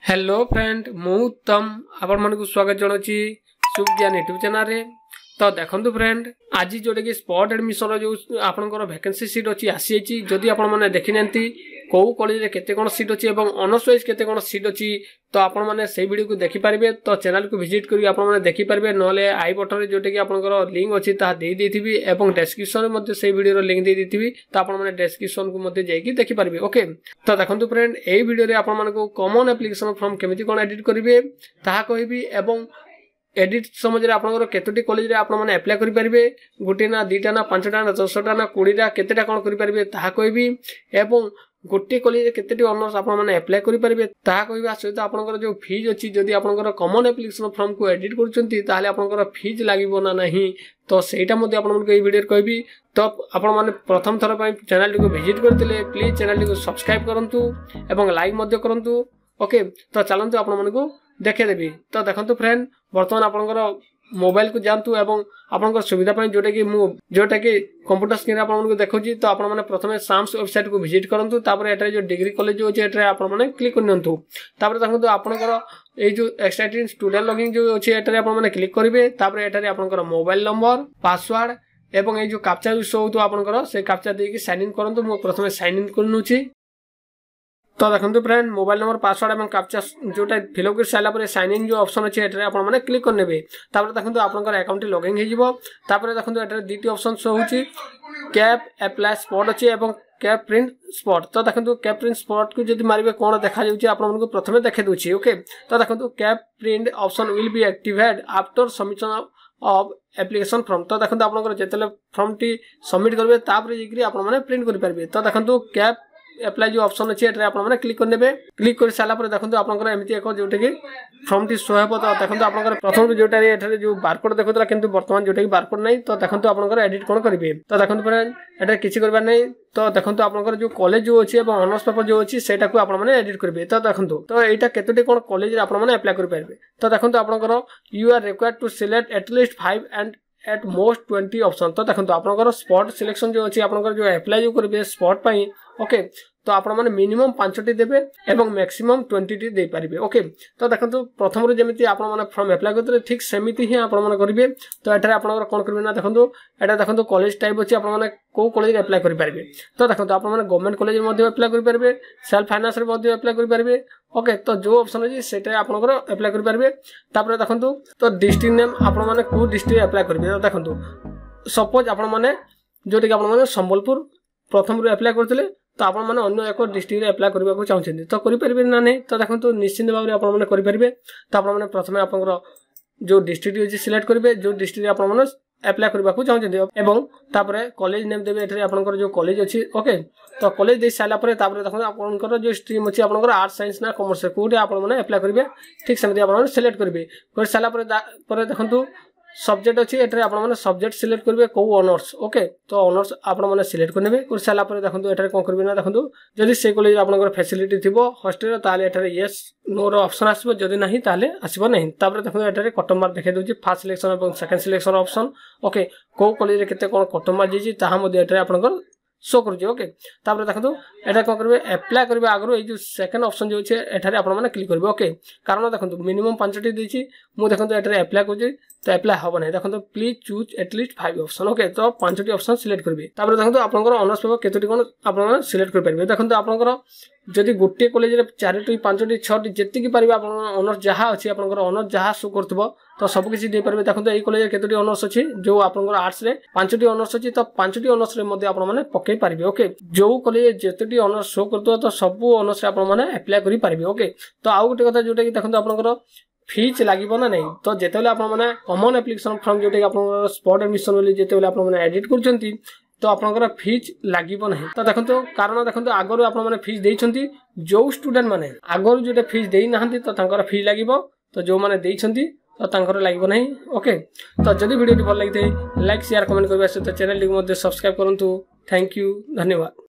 Hello friend मु तम आपण मन को स्वागत जनाची शुभ ज्ञान यूट्यूब चैनल रे। तो देखंतु फ्रेंड आज जोटे कि स्पॉट एडमिशन जो आपनकर वैकेंसी सीट अछि आसी जदि आपण माने देखि नंती को कॉलेज रे केते कोन सीट अछि एवं ऑनर्स वाइज केते कोन सीट अछि तो आपण माने से वीडियो को देखि पारिबे। तो चैनल को विजिट करी आपण माने देखि पारिबे नले आई बटन रे जोटे कि आपनकर लिंक अछि ता देई देथिबी एवं डिस्क्रिप्शन रे मध्ये से वीडियो रो लिंक देई देथिबी तो आपण माने डिस्क्रिप्शन को मध्ये जाई कि देखि पारिबे। ओके तो देखंतु फ्रेंड एई वीडियो रे आपण माने को कॉमन एप्लीकेशन फॉर्म केमिति कोन एडिट करिवे ताहा कहबी एवं एडिट समझ रे आपनकर केतोटी कॉलेज रे आपण माने अप्लाई करि परिबे गोटे ना दीटा ना पांचटा ना 10टा ना 20टा केतेटा कोन करि परिबे ताहा कहबी एवं गोटे कॉलेज रे केतेटी ऑनर्स आपण माने अप्लाई करि परिबे ताहा कहबा सहित आपनकर जो फीज अछि जदि आपनकर कॉमन एप्लीकेशन फॉर्म को एडिट करचंती ताहाले आपनकर फीज लागिबो ना नहीं तो सेटा मध्ये आपण मन को ए वीडियो कहबी। तो आपण माने प्रथम थर पय चैनल को विजिट करथिले प्लीज चैनल को सब्सक्राइब करंतु एवं लाइक मध्ये करंतु। ओके तो चलंतु आपण मन को देखे देबी। तो देखंतु फ्रेंड वर्तमान आपनकर मोबाइल को जानतु एवं आपनकर सुविधा पय जोटा कि कंप्यूटर स्क्रीन आपन को देखौची तो आपण माने प्रथमे साम्स वेबसाइट को विजिट करंतु तापर एटा जो डिग्री कॉलेज जो अछि एटा आपण माने क्लिक करनंतु तापर देखंतु आपनकर ए जो एक्सट्रा स्टूडेंट लॉगिन जो अछि एटा आपण माने क्लिक करिवे तापर एटा आपनकर मोबाइल नंबर पासवर्ड एवं ए जो कैप्चा जो शो होतो आपनकर से कैप्चा दे कि साइन इन करंतु मो प्रथमे साइन इन करनुची। तो देखंतु फ्रेंड मोबाइल नंबर पासवर्ड एवं कैप्चा जोटा फिलअप कर साला पर साइन इन जो ऑप्शन अछि एटा आपण माने क्लिक करनेबे तापर देखंतु आपनकर अकाउंट लॉगिन हे जिवो तापर देखंतु एटा दीटी ऑप्शन शो होची कैप अप्लाई स्पॉट अछि एवं कैप प्रिंट स्पॉट। तो देखंतु कैप प्रिंट स्पॉट को जदि मारिबे कोन देखा जाउची आपण मन को प्रथमे देखे दोची। ओके तो देखंतु cap print option will be activated after submission of application form. तो देखंतु आपनकर जेतले फॉर्म टी सबमिट करबे तापर जेकरी आपण माने प्रिंट करि परबे। तो देखंतु कैप अप्लाई जो ऑप्शन अछि एटा आपण माने क्लिक करनेबे क्लिक कर साला पर देखंतु आपनकर एमिति एको जोटे कि फॉर्म टी शो हेबो। तो देखंतु आपनकर प्रथम जोटा रे एठारे जो बारकोड देखोतला किंतु वर्तमान जोटे कि बारकोड नै तो देखंतु आपनकर एडिट कोन करिवे। तो देखंतु फ्रेंड एटा किछि करबा नै तो देखंतु आपनकर जो कॉलेज जो अछि एवं ऑनर्स पेपर जो अछि सेटा को आपण माने एडिट करिवे। तो देखंतु तो एटा केतोटी कोन कॉलेज रे आपण माने अप्लाई करि पारबे। तो देखंतु आपनकर you are required to select at least 5 and at most 20 option. तो देखंतु आपनकर स्पॉट सिलेक्शन जो अछि आपनकर जो अप्लाई जो करिवे स्पॉट पई। ओके तो आपण माने मिनिमम 5टी देबे एवं मैक्सिमम 20टी दे पारिबे। ओके तो देखंतु प्रथम रे जेमिति आपण माने फॉर्म अप्लाई करते ठीक सेमिति ही आपण माने करिवे। तो एठारे आपनकर कोन करिवे ना देखंतु एटा देखंतु कॉलेज टाइप अछि आपण माने को कॉलेज रे अप्लाई करि पारिबे। तो देखंतु आपण माने गवर्नमेंट कॉलेज रे मध्ये अप्लाई करि पारिबे सेल्फ फाइनेंस रे मध्ये अप्लाई करि पारिबे। ओके तो जो ऑप्शन अछि सेटा आपनकर अप्लाई करि पारिबे। तापर देखंतु तो डिस्ट्रिक्ट नेम आपण माने को डिस्ट्रिक्ट अप्लाई करिबे। तो देखंतु सपोज आपण माने जोटे कि आपण माने संबलपुर प्रथम रे अप्लाई करथिले तो आपण माने अन्य एक डिस्ट्रिक्ट रे अप्लाई करबा को चाहछथि तो करि परिबे ना नै। तो देखंतु निश्चित भाव रे आपण माने करि परिबे। तो आपण माने प्रथमे आपनकर जो डिस्ट्रिक्ट अछि सिलेक्ट करिवे जो डिस्ट्रिक्ट रे आपण माने अप्लाई करबा को चाहछथि एवं तापरे कॉलेज नेम देबे एठरे आपनकर जो कॉलेज अछि। ओके तो कॉलेज दे साला परे तापरे देखंतु आपनकर जो स्ट्रीम अछि आपनकर आर्ट्स साइंस ना कॉमर्स कोटे आपण माने अप्लाई करिवे ठीक समिति आपण माने सिलेक्ट करिवे कर साला परे देखंतु सब्जेक्ट अछि एठरे आपण माने सब्जेक्ट सिलेक्ट करिवे को ऑनर्स। ओके तो ऑनर्स आपण माने सिलेक्ट करनेबे कर साला परे देखंतु एठरे कोन करबे ना देखंतु जदि से कॉलेज आपनकर फैसिलिटी थिबो हॉस्टल ताले एठरे यस नो रो ऑप्शन आसीबो जदि नाही ताले आसीबो नाही। तापर देखंतु एठरे कट मार्क देखे दोची फर्स्ट सिलेक्शन एवं सेकंड सिलेक्शन ऑप्शन। ओके को कॉलेज रे केते कोन कट मार्क जेची ताहा मध्ये एठरे आपनकर शो करू। ओके तापर देखंतु एटा कोन करबे अप्लाई करबे आगरो ए जो सेकंड ऑप्शन जो छै एठारे आपण माने क्लिक करबे। ओके कारण देखंतु मिनिमम 5टी देछि मु देखंतु एठारे अप्लाई करछि तो अप्लाई हबो नै देखंतु please choose at least 5 option. Okay तो 5टी ऑप्शन सिलेक्ट करबे तापर देखंतु आपनकर ऑनर्स पेपर केतोटी कोन आपण माने सिलेक्ट कर परबे। देखंतु आपनकर जदि गोटे कॉलेज रे 4टी 5टी 6टी जेति कि परिबे आपण ऑनर्स जहा अछि आपनकर ऑनर्स जहा शो करथबो तो सब किछि दे परबे। देखंतु एई कॉलेज रे केतोटी ऑनर्स अछि जो आपनकर आर्ट्स रे 5टी ऑनर्स अछि तो 5टी ऑनर्स रे मध्ये आपण माने पक्कै परिबे। ओके जो कॉलेज जेतोटी ऑनर्स शो करथबो तो सब ऑनर्स रे आपण माने अप्लाई करि परिबे। ओके तो आउ गोटे कथा जोटा कि देखंतु आपनकर फीस लागिबो ना नै तो जेतेले आपण माने कॉमन एप्लीकेशन फॉर्म जोटे कि आपनकर स्पॉट एडमिशन वाली जेतेले आपण माने एडिट करचंती तो आपनकर फीस लागिबो नाही। तो देखंतु कारण देखंतु आगरो आपण माने फीस देइछंती जो स्टूडेंट माने आगरो जोटे फीस देइ नाहंती तो तांकर फी लागिबो तो जो माने देइछंती तो तांकर लागिबो नाही। ओके तो जदि वीडियो भल लागिते लाइक शेयर कमेंट करबा से तो चैनल को मध्ये सब्सक्राइब करंतु। थैंक यू धन्यवाद।